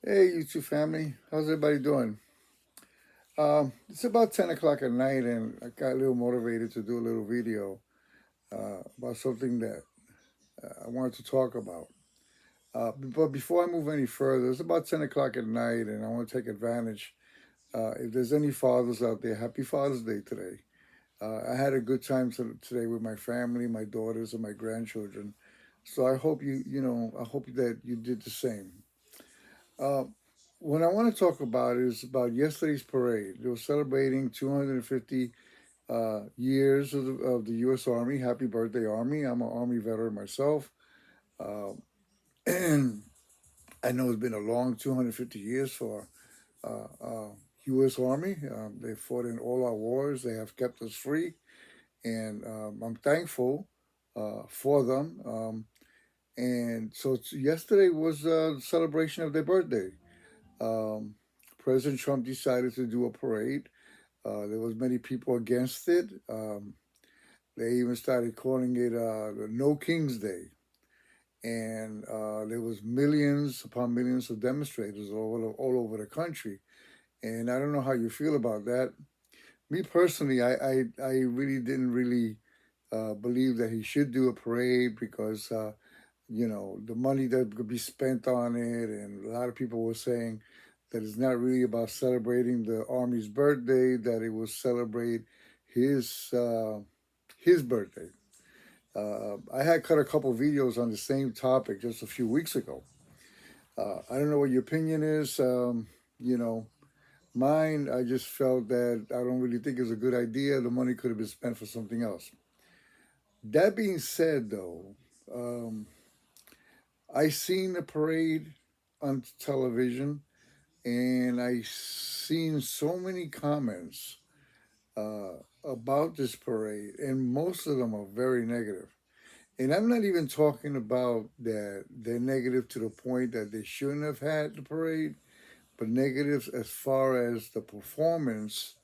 Hey, you two family. How's everybody doing? It's about 10 o'clock at night, and I got a little motivated to do a little video about something that I wanted to talk about. But before I move any further, it's about 10 o'clock at night, and I want to take advantage. If there's any fathers out there, happy Father's Day today. I had a good time today with my family, my daughters, and my grandchildren. So I hope I hope that you did the same. Uh, what I want to talk about is about yesterday's parade. They were celebrating 250 years of the U.S. Army. Happy birthday, Army! I'm an Army veteran myself, and I know it's been a long 250 years for U.S. Army. They fought in all our wars. They have kept us free, and I'm thankful for them. And so yesterday was a celebration of their birthday. Um, President Trump decided to do a parade. There was many people against it. They even started calling it the No King's Day, and there was millions upon millions of demonstrators all over the country. And I don't know how you feel about that. Me personally, I really didn't really believe that he should do a parade because the money that could be spent on it, and a lot of people were saying that it's not really about celebrating the Army's birthday, that it will celebrate his uh, his birthday. I had cut a couple videos on the same topic just a few weeks ago. I don't know what your opinion is. You know, mine, I just felt that I don't really think it's a good idea. The money could have been spent for something else. That being said, though, um, I seen the parade on television, and I seen so many comments uh, about this parade, and most of them are very negative. And I'm not even talking about that they're negative to the point that they shouldn't have had the parade, but negatives as far as the performance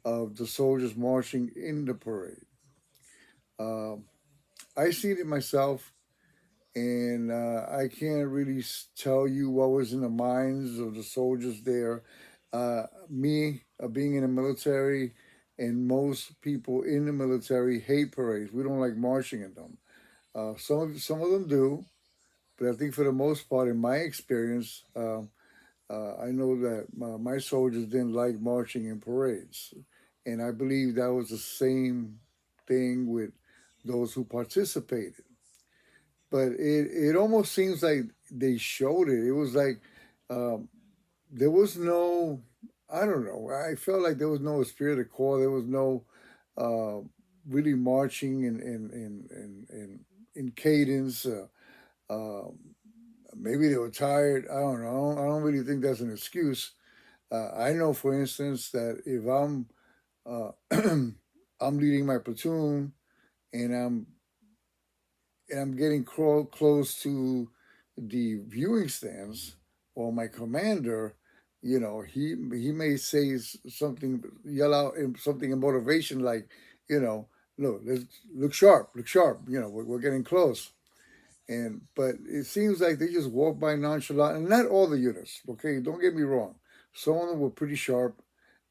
of the soldiers marching in the parade. Um, I seen it myself, and I can't really tell you what was in the minds of the soldiers there. Me, being in the military, and most people in the military hate parades. We don't like marching in them. Some of them do, but I think for the most part, in my experience, I know that my soldiers didn't like marching in parades, and I believe that was the same thing with those who participated. But it almost seems like they showed it. It was like um, there was no, I don't know. I felt like there was no spirit of corps. There was no uh, really marching in cadence. Um, Maybe they were tired. I don't know. I don't really think that's an excuse. I know, for instance, that if uh, I'm leading my platoon and I'm getting close to the viewing stands, or my commander, he may say something, yell out something in motivation like, you know, look, let's look sharp. We're getting close. And but it seems like they just walk by nonchalant, and not all the units. Okay, don't get me wrong. Some of them were pretty sharp,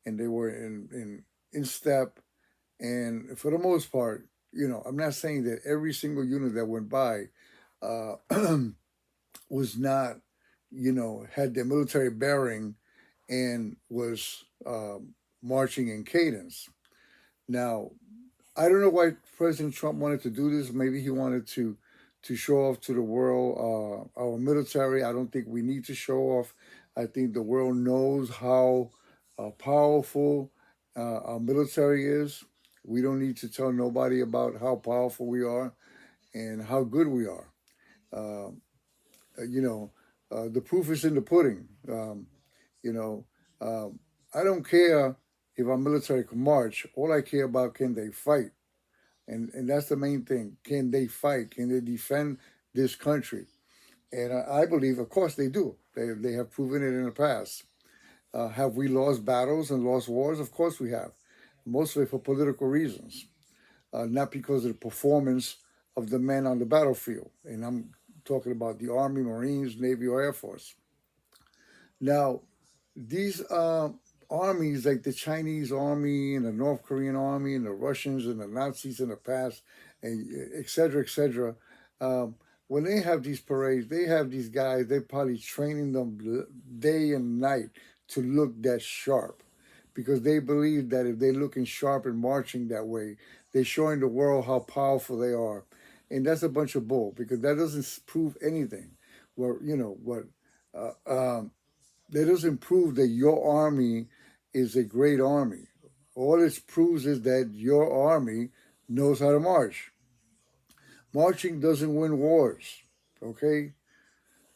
and they were in step. And for the most part, I'm not saying that every single unit that went by uh, was not, had their military bearing and was marching in cadence. Now, I don't know why President Trump wanted to do this. Maybe he wanted to show off to the world our military. I don't think we need to show off. I think the world knows how powerful our military is. We don't need to tell nobody about how powerful we are and how good we are. Uh, the proof is in the pudding. You know, um, I don't care if our military can march. All I care about, can they fight? And that's the main thing. Can they fight? Can they defend this country? And I believe, of course, they do. They have proven it in the past. Have we lost battles and lost wars? Of course we have. Mostly for political reasons, not because of the performance of the men on the battlefield. And I'm talking about the Army, Marines, Navy, or Air Force. Now, these armies, like the Chinese army and the North Korean army and the Russians and the Nazis in the past, and et cetera, et cetera, um, when they have these parades, they have these guys, they're probably training them day and night to look that sharp because they believe that if they're looking sharp and marching that way, they're showing the world how powerful they are. And that's a bunch of bull because that doesn't prove anything. Well, you know, what uh, um, that doesn't prove that your army is a great army. All it proves is that your army knows how to march. Marching doesn't win wars. Okay?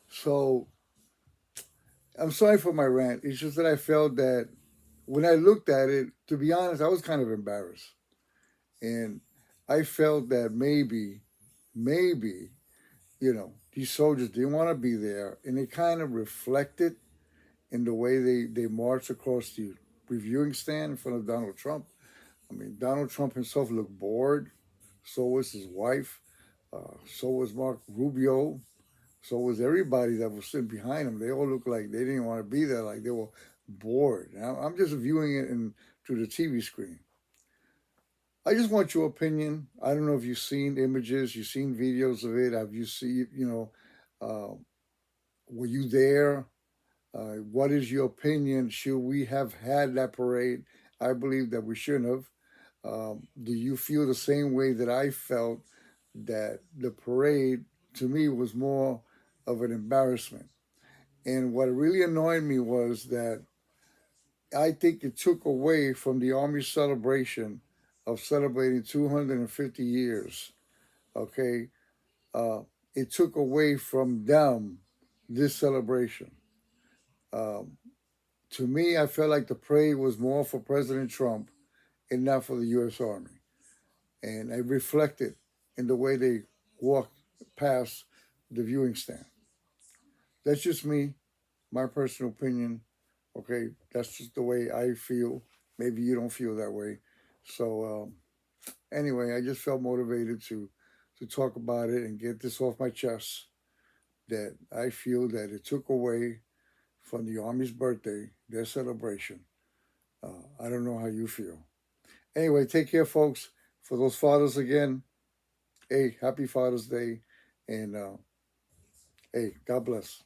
So I'm sorry for my rant. It's just that I felt that when I looked at it, to be honest, I was kind of embarrassed. And I felt that maybe, these soldiers didn't want to be there. And it kind of reflected in the way they marched across the reviewing stand in front of Donald Trump. I mean, Donald Trump himself looked bored. So was his wife. So was Mark Rubio. So was everybody that was sitting behind him. They all looked like they didn't want to be there, like they were bored. Now, I'm just viewing it through the TV screen. I just want your opinion. I don't know if you've seen images, you've seen videos of it. Have you seen, were you there? What is your opinion? Should we have had that parade? I believe that we shouldn't have. Do you feel the same way that I felt that the parade to me was more of an embarrassment? And what really annoyed me was that I think it took away from the Army celebration of celebrating 250 years. Okay, uh, it took away from them this celebration. Um, to me, I felt like the parade was more for President Trump and not for the U.S. Army. And it reflected in the way they walked past the viewing stand. That's just me, my personal opinion. Okay, that's just the way I feel. Maybe you don't feel that way. So anyway, I just felt motivated to talk about it and get this off my chest. That I feel that it took away from the Army's birthday, their celebration. I don't know how you feel. Anyway, take care, folks. For those fathers again, hey, happy Father's Day, and hey, God bless.